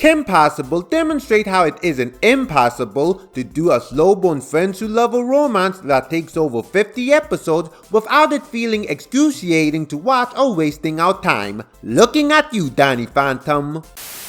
Kim Possible demonstrate how it isn't impossible to do a slow-burn friends who love a romance that takes over 50 episodes without it feeling excruciating to watch or wasting our time. Looking at you, Danny Phantom.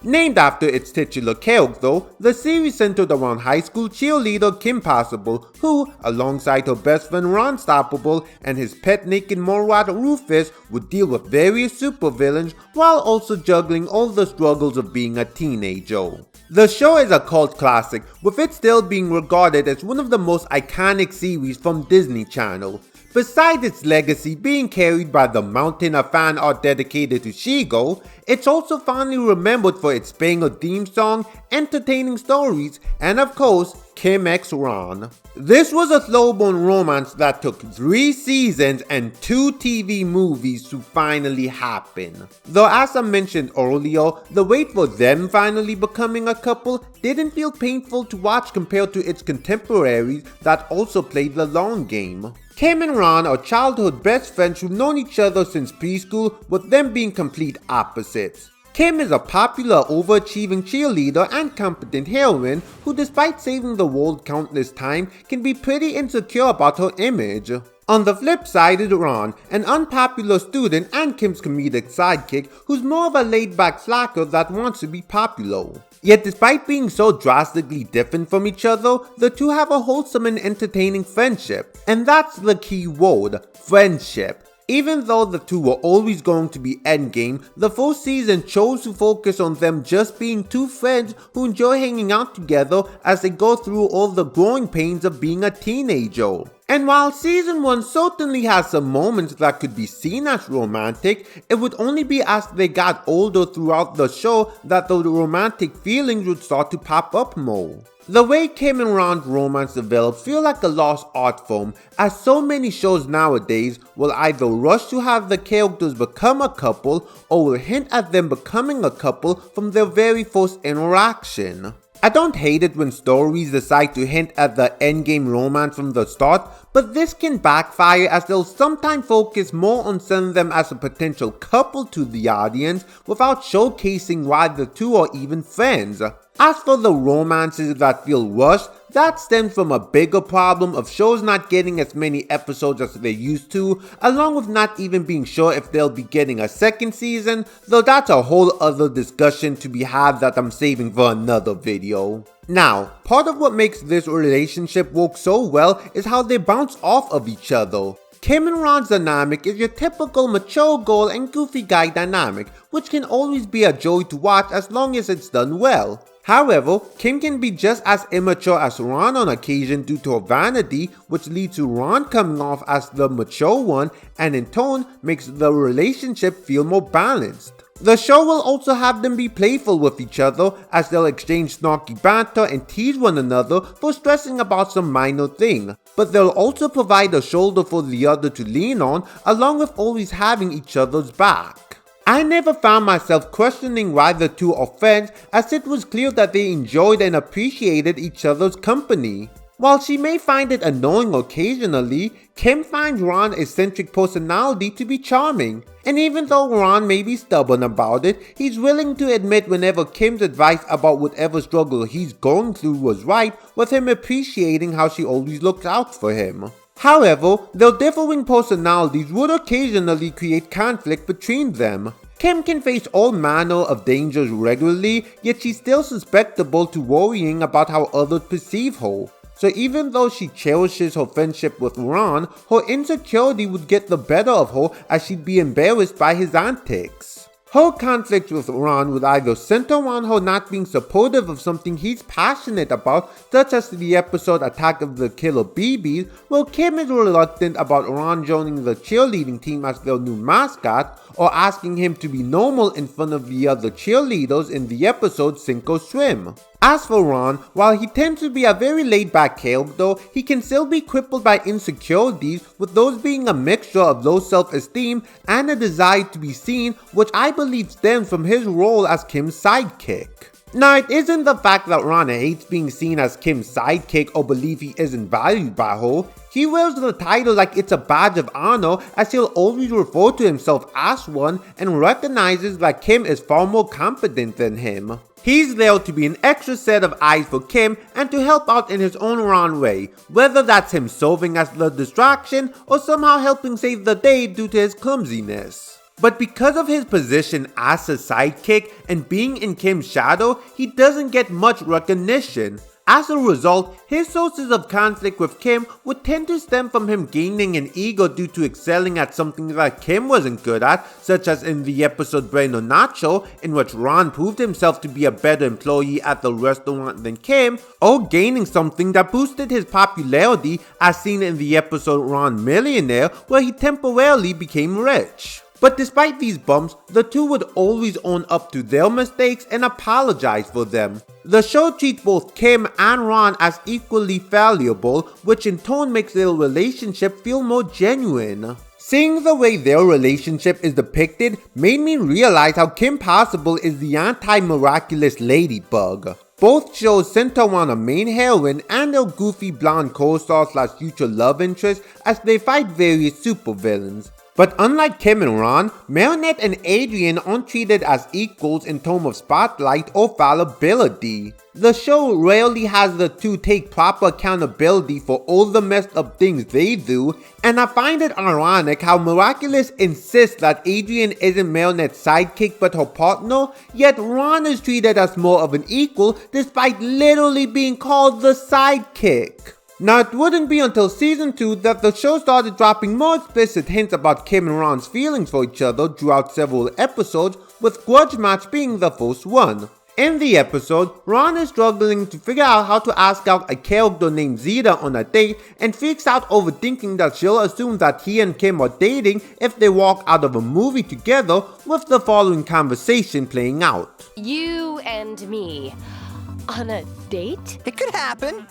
Named after its titular character, the series centered around high school cheerleader Kim Possible, who, alongside her best friend Ron Stoppable and his pet naked moron Rufus, would deal with various supervillains while also juggling all the struggles of being a teenager. The show is a cult classic, with it still being regarded as one of the most iconic series from Disney Channel. Besides its legacy being carried by the mountain of fan art dedicated to Shigo, it's also fondly remembered for its banger theme song, entertaining stories, and of course, Kim x Ron. This was a slow-burn romance that took 3 seasons and 2 TV movies to finally happen. Though as I mentioned earlier, the wait for them finally becoming a couple didn't feel painful to watch compared to its contemporaries that also played the long game. Kim and Ron are childhood best friends who've known each other since preschool, with them being complete opposites. Kim is a popular, overachieving cheerleader and competent heroine who, despite saving the world countless times, can be pretty insecure about her image. On the flip side is Ron, an unpopular student and Kim's comedic sidekick who's more of a laid-back slacker that wants to be popular. Yet despite being so drastically different from each other, the two have a wholesome and entertaining friendship. And that's the key word, friendship. Even though the two were always going to be endgame, the first season chose to focus on them just being two friends who enjoy hanging out together as they go through all the growing pains of being a teenager. And while season 1 certainly has some moments that could be seen as romantic, it would only be as they got older throughout the show that the romantic feelings would start to pop up more. The way Kim and Ron's romance develops feel like a lost art form, as so many shows nowadays will either rush to have the characters become a couple or will hint at them becoming a couple from their very first interaction. I don't hate it when stories decide to hint at the endgame romance from the start, but this can backfire as they'll sometimes focus more on selling them as a potential couple to the audience without showcasing why the two are even friends. As for the romances that feel rushed, that stems from a bigger problem of shows not getting as many episodes as they used to, along with not even being sure if they'll be getting a second season, though that's a whole other discussion to be had that I'm saving for another video. Now, part of what makes this relationship work so well is how they bounce off of each other. Kim and Ron's dynamic is your typical mature girl and goofy guy dynamic, which can always be a joy to watch as long as it's done well. However, Kim can be just as immature as Ron on occasion due to her vanity, which leads to Ron coming off as the mature one and in turn makes the relationship feel more balanced. The show will also have them be playful with each other as they'll exchange snarky banter and tease one another for stressing about some minor thing, but they'll also provide a shoulder for the other to lean on along with always having each other's back. I never found myself questioning why the two are friends, as it was clear that they enjoyed and appreciated each other's company. While she may find it annoying occasionally, Kim finds Ron's eccentric personality to be charming. And even though Ron may be stubborn about it, he's willing to admit whenever Kim's advice about whatever struggle he's going through was right, with him appreciating how she always looks out for him. However, their differing personalities would occasionally create conflict between them. Kim can face all manner of dangers regularly, yet she's still susceptible to worrying about how others perceive her. So even though she cherishes her friendship with Ron, her insecurity would get the better of her as she'd be embarrassed by his antics. Her conflicts with Ron would either center around her not being supportive of something he's passionate about, such as the episode Attack of the Killer BBs, where Kim is reluctant about Ron joining the cheerleading team as their new mascot, or asking him to be normal in front of the other cheerleaders in the episode Sink or Swim. As for Ron, while he tends to be a very laid-back character, he can still be crippled by insecurities, with those being a mixture of low self-esteem and a desire to be seen, which I believe stems from his role as Kim's sidekick. Now, it isn't the fact that Ron hates being seen as Kim's sidekick or believe he isn't valued by her. He wears the title like it's a badge of honor, as he'll always refer to himself as one and recognizes that Kim is far more competent than him. He's there to be an extra set of eyes for Kim and to help out in his own Ron way, whether that's him serving as the distraction or somehow helping save the day due to his clumsiness. But because of his position as a sidekick and being in Kim's shadow, he doesn't get much recognition. As a result, his sources of conflict with Kim would tend to stem from him gaining an ego due to excelling at something that Kim wasn't good at, such as in the episode Bueno Nacho, in which Ron proved himself to be a better employee at the restaurant than Kim, or gaining something that boosted his popularity as seen in the episode Ron Millionaire, where he temporarily became rich. But despite these bumps, the two would always own up to their mistakes and apologize for them. The show treats both Kim and Ron as equally fallible, which in turn makes their relationship feel more genuine. Seeing the way their relationship is depicted made me realize how Kim Possible is the anti-miraculous ladybug. Both shows center on a main heroine and their goofy blonde co-star / future love interest as they fight various supervillains. But unlike Kim and Ron, Marinette and Adrian aren't treated as equals in terms of spotlight or fallibility. The show rarely has the two take proper accountability for all the messed up things they do, and I find it ironic how Miraculous insists that Adrian isn't Marinette's sidekick but her partner, yet Ron is treated as more of an equal despite literally being called the sidekick. Now, it wouldn't be until season 2 that the show started dropping more explicit hints about Kim and Ron's feelings for each other throughout several episodes, with Grudge Match being the first one. In the episode, Ron is struggling to figure out how to ask out a character named Zeta on a date and freaks out over thinking that she'll assume that he and Kim are dating if they walk out of a movie together, with the following conversation playing out. You and me on a date? It could happen.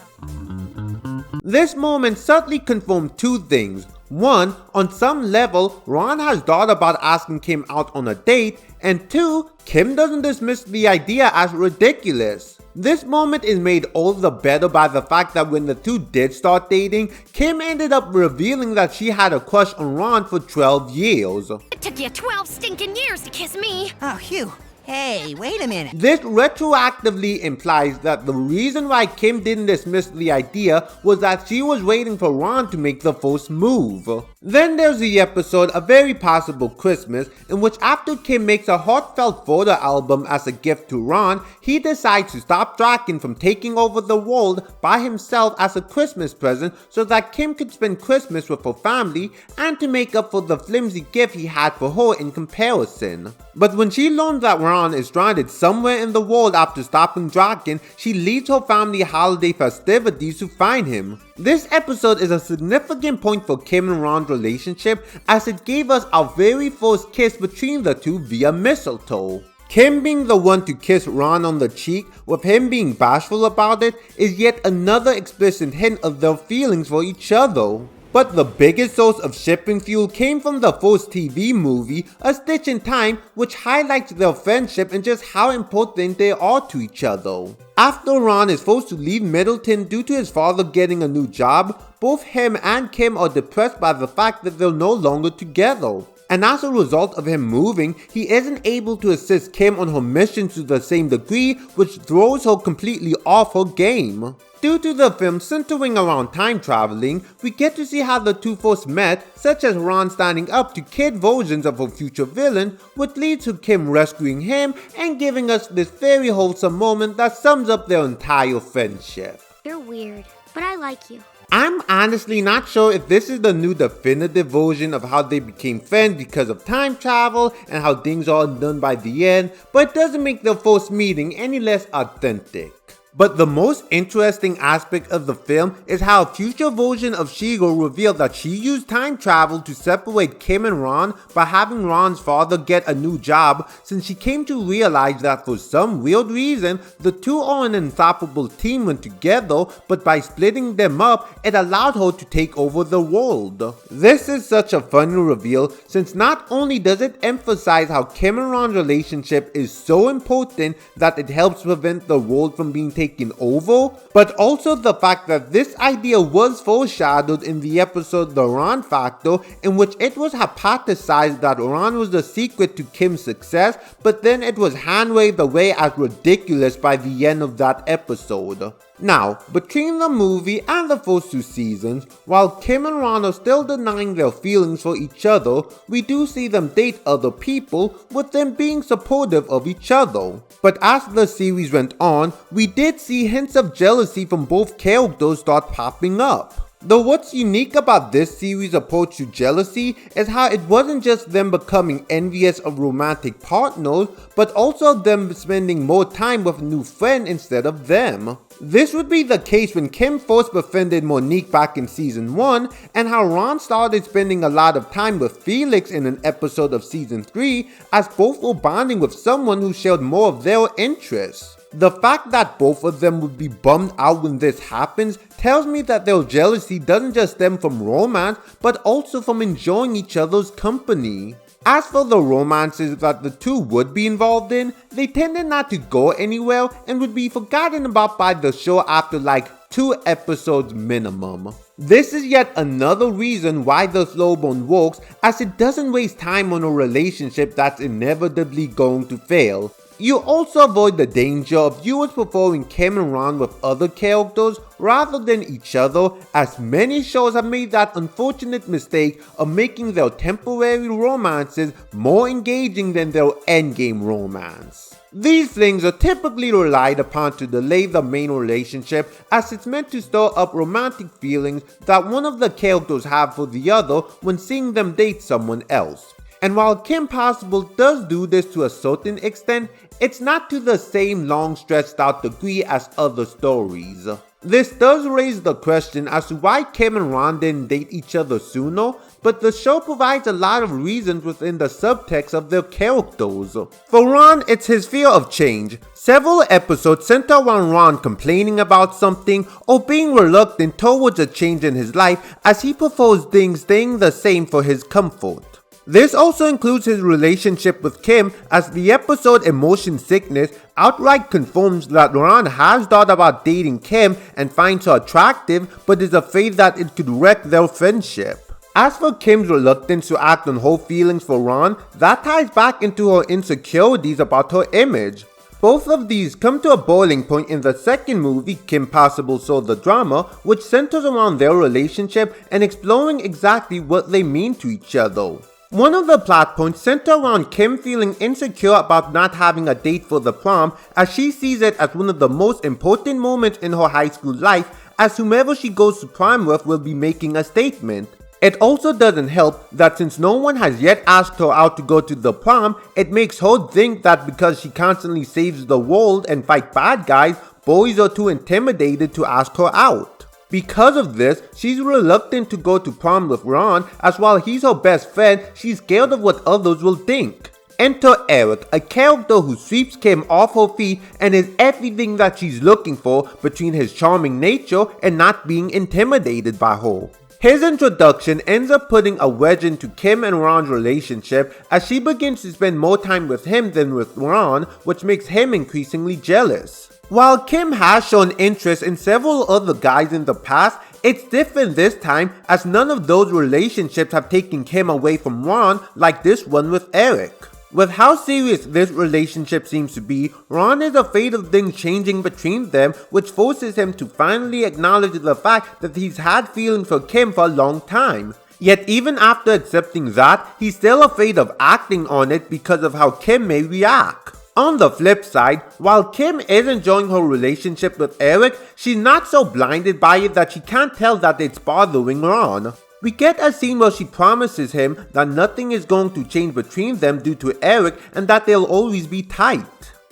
This moment subtly confirmed two things. One, on some level, Ron has thought about asking Kim out on a date, and two, Kim doesn't dismiss the idea as ridiculous. This moment is made all the better by the fact that when the two did start dating, Kim ended up revealing that she had a crush on Ron for 12 years. It took you 12 stinking years to kiss me. Oh, phew. Hey, wait a minute. This retroactively implies that the reason why Kim didn't dismiss the idea was that she was waiting for Ron to make the first move. Then there's the episode A Very Possible Christmas, in which after Kim makes a heartfelt photo album as a gift to Ron, he decides to stop Draken from taking over the world by himself as a Christmas present so that Kim could spend Christmas with her family and to make up for the flimsy gift he had for her in comparison. But when she learns that Ron is stranded somewhere in the world after stopping Draken, she leaves her family holiday festivities to find him. This episode is a significant point for Kim and Ron's relationship as it gave us our very first kiss between the two via mistletoe. Kim being the one to kiss Ron on the cheek, with him being bashful about it, is yet another explicit hint of their feelings for each other. But the biggest source of shipping fuel came from the first TV movie, A Stitch in Time, which highlights their friendship and just how important they are to each other. After Ron is forced to leave Middleton due to his father getting a new job, both him and Kim are depressed by the fact that they're no longer together. And as a result of him moving, he isn't able to assist Kim on her missions to the same degree, which throws her completely off her game. Due to the film centering around time traveling, we get to see how the two first met, such as Ron standing up to kid versions of her future villain, which leads to Kim rescuing him and giving us this very wholesome moment that sums up their entire friendship. You're weird, but I like you. I'm honestly not sure if this is the new definitive version of how they became friends because of time travel and how things are done by the end, but it doesn't make their first meeting any less authentic. But the most interesting aspect of the film is how a future version of She-Girl revealed that she used time travel to separate Kim and Ron by having Ron's father get a new job, since she came to realize that for some weird reason, the two are an unstoppable team when together, but by splitting them up, it allowed her to take over the world. This is such a funny reveal, since not only does it emphasize how Kim and Ron's relationship is so important that it helps prevent the world from being taken taken over, but also the fact that this idea was foreshadowed in the episode The Ron Factor, in which it was hypothesized that Ron was the secret to Kim's success, but then it was hand-waved away as ridiculous by the end of that episode. Now, between the movie and the first 2 seasons, while Kim and Ron are still denying their feelings for each other, we do see them date other people, with them being supportive of each other. But as the series went on, we did see hints of jealousy from both characters start popping up. Though what's unique about this series' approach to jealousy is how it wasn't just them becoming envious of romantic partners, but also them spending more time with a new friend instead of them. This would be the case when Kim first befriended Monique back in season 1, and how Ron started spending a lot of time with Felix in an episode of season 3, as both were bonding with someone who shared more of their interests. The fact that both of them would be bummed out when this happens tells me that their jealousy doesn't just stem from romance, but also from enjoying each other's company. As for the romances that the two would be involved in, they tended not to go anywhere and would be forgotten about by the show after like 2 episodes minimum. This is yet another reason why the Slowburn works, as it doesn't waste time on a relationship that's inevitably going to fail. You also avoid the danger of viewers preferring Kim and Ron with other characters rather than each other, as many shows have made that unfortunate mistake of making their temporary romances more engaging than their endgame romance. These things are typically relied upon to delay the main relationship, as it's meant to stir up romantic feelings that one of the characters have for the other when seeing them date someone else. And while Kim Possible does do this to a certain extent, it's not to the same long stretched out degree as other stories. This does raise the question as to why Kim and Ron didn't date each other sooner, but the show provides a lot of reasons within the subtext of their characters. For Ron, it's his fear of change. Several episodes center around Ron complaining about something or being reluctant towards a change in his life, as he prefers things staying the same for his comfort. This also includes his relationship with Kim, as the episode Emotion Sickness outright confirms that Ron has thought about dating Kim and finds her attractive, but is afraid that it could wreck their friendship. As for Kim's reluctance to act on her feelings for Ron, that ties back into her insecurities about her image. Both of these come to a boiling point in the second movie, Kim Possible Solve the Drama, which centers around their relationship and exploring exactly what they mean to each other. One of the plot points center around Kim feeling insecure about not having a date for the prom, as she sees it as one of the most important moments in her high school life, as whomever she goes to prom with will be making a statement. It also doesn't help that since no one has yet asked her out to go to the prom, it makes her think that because she constantly saves the world and fights bad guys, boys are too intimidated to ask her out. Because of this, she's reluctant to go to prom with Ron, as while he's her best friend, she's scared of what others will think. Enter Eric, a character who sweeps Kim off her feet and is everything that she's looking for between his charming nature and not being intimidated by her. His introduction ends up putting a wedge into Kim and Ron's relationship, as she begins to spend more time with him than with Ron, which makes him increasingly jealous. While Kim has shown interest in several other guys in the past, it's different this time, as none of those relationships have taken Kim away from Ron like this one with Eric. With how serious this relationship seems to be, Ron is afraid of things changing between them, which forces him to finally acknowledge the fact that he's had feelings for Kim for a long time. Yet even after accepting that, he's still afraid of acting on it because of how Kim may react. On the flip side, while Kim is enjoying her relationship with Eric, she's not so blinded by it that she can't tell that it's bothering Ron. We get a scene where she promises him that nothing is going to change between them due to Eric and that they'll always be tight.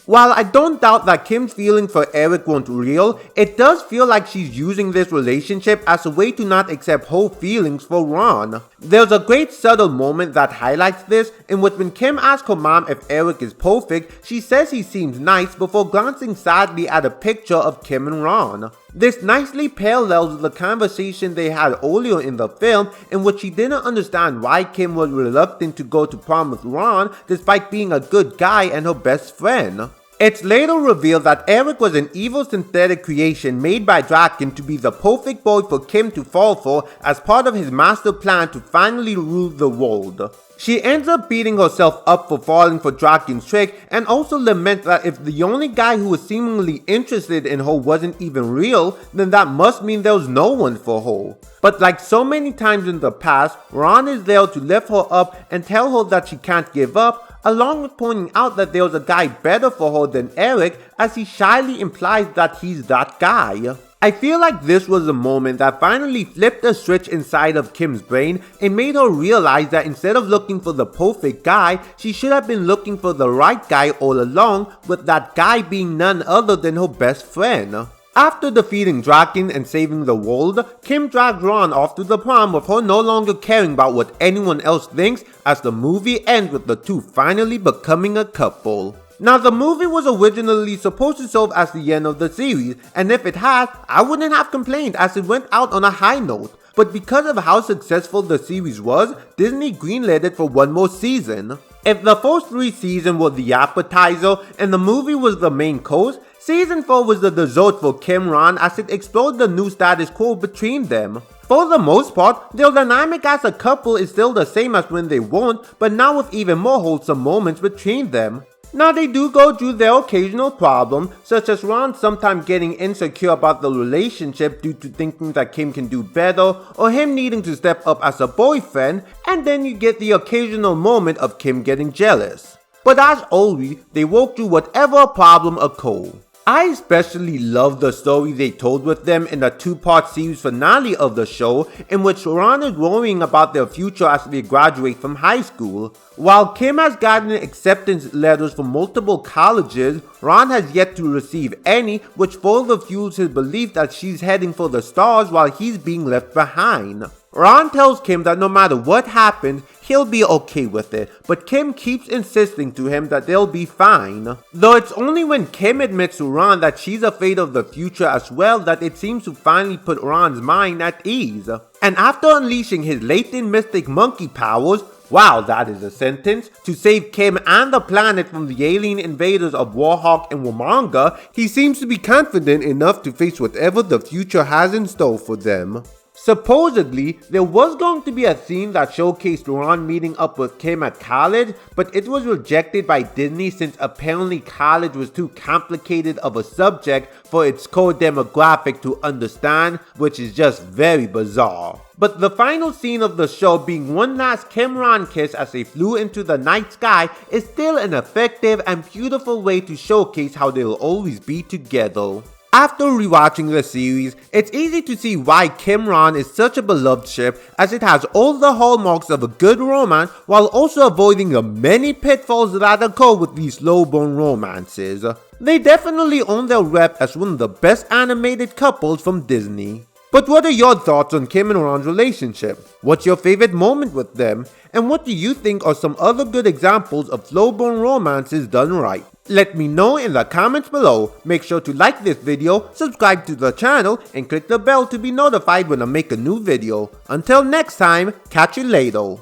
While I don't doubt that Kim's feelings for Eric weren't real, it does feel like she's using this relationship as a way to not accept her feelings for Ron. There's a great subtle moment that highlights this, in which when Kim asks her mom if Eric is perfect, she says he seems nice before glancing sadly at a picture of Kim and Ron. This nicely parallels the conversation they had earlier in the film, in which she didn't understand why Kim was reluctant to go to prom with Ron despite being a good guy and her best friend. It's later revealed that Eric was an evil synthetic creation made by Draken to be the perfect boy for Kim to fall for as part of his master plan to finally rule the world. She ends up beating herself up for falling for Draken's trick and also laments that if the only guy who was seemingly interested in her wasn't even real, then that must mean there was no one for her. But like so many times in the past, Ron is there to lift her up and tell her that she can't give up, along with pointing out that there was a guy better for her than Eric, as he shyly implies that he's that guy. I feel like this was a moment that finally flipped a switch inside of Kim's brain and made her realize that instead of looking for the perfect guy, she should have been looking for the right guy all along, with that guy being none other than her best friend. After defeating Draken and saving the world, Kim drags Ron off to the prom with her no longer caring about what anyone else thinks, as the movie ends with the two finally becoming a couple. Now, the movie was originally supposed to serve as the end of the series, and if it had, I wouldn't have complained as it went out on a high note. But because of how successful the series was, Disney greenlit it for one more season. If the first 3 seasons were the appetizer and the movie was the main course, Season 4 was the dessert for Kim Ron as it explored the new status quo between them. For the most part, their dynamic as a couple is still the same as when they weren't, but now with even more wholesome moments between them. Now they do go through their occasional problems, such as Ron sometimes getting insecure about the relationship due to thinking that Kim can do better, or him needing to step up as a boyfriend, and then you get the occasional moment of Kim getting jealous. But as always, they work through whatever problem occurs. I especially love the story they told with them in the 2-part series finale of the show, in which Ron is worrying about their future as they graduate from high school. While Kim has gotten acceptance letters from multiple colleges, Ron has yet to receive any, which further fuels his belief that she's heading for the stars while he's being left behind. Ron tells Kim that no matter what happens, he'll be okay with it, but Kim keeps insisting to him that they'll be fine. Though it's only when Kim admits to Ron that she's afraid of the future as well that it seems to finally put Ron's mind at ease. And after unleashing his latent mystic monkey powers, wow, that is a sentence, to save Kim and the planet from the alien invaders of Warhawk and Womanga, he seems to be confident enough to face whatever the future has in store for them. Supposedly, there was going to be a scene that showcased Ron meeting up with Kim at college, but it was rejected by Disney since apparently college was too complicated of a subject for its core demographic to understand, which is just very bizarre. But the final scene of the show being one last Kim-Ron kiss as they flew into the night sky is still an effective and beautiful way to showcase how they'll always be together. After rewatching the series, it's easy to see why Kim-Ron is such a beloved ship, as it has all the hallmarks of a good romance while also avoiding the many pitfalls that occur with these slow-burn romances. They definitely earn their rep as one of the best animated couples from Disney. But what are your thoughts on Kim and Ron's relationship? What's your favorite moment with them? And what do you think are some other good examples of slow-burn romances done right? Let me know in the comments below. Make sure to like this video, subscribe to the channel, and click the bell to be notified when I make a new video. Until next time, catch you later.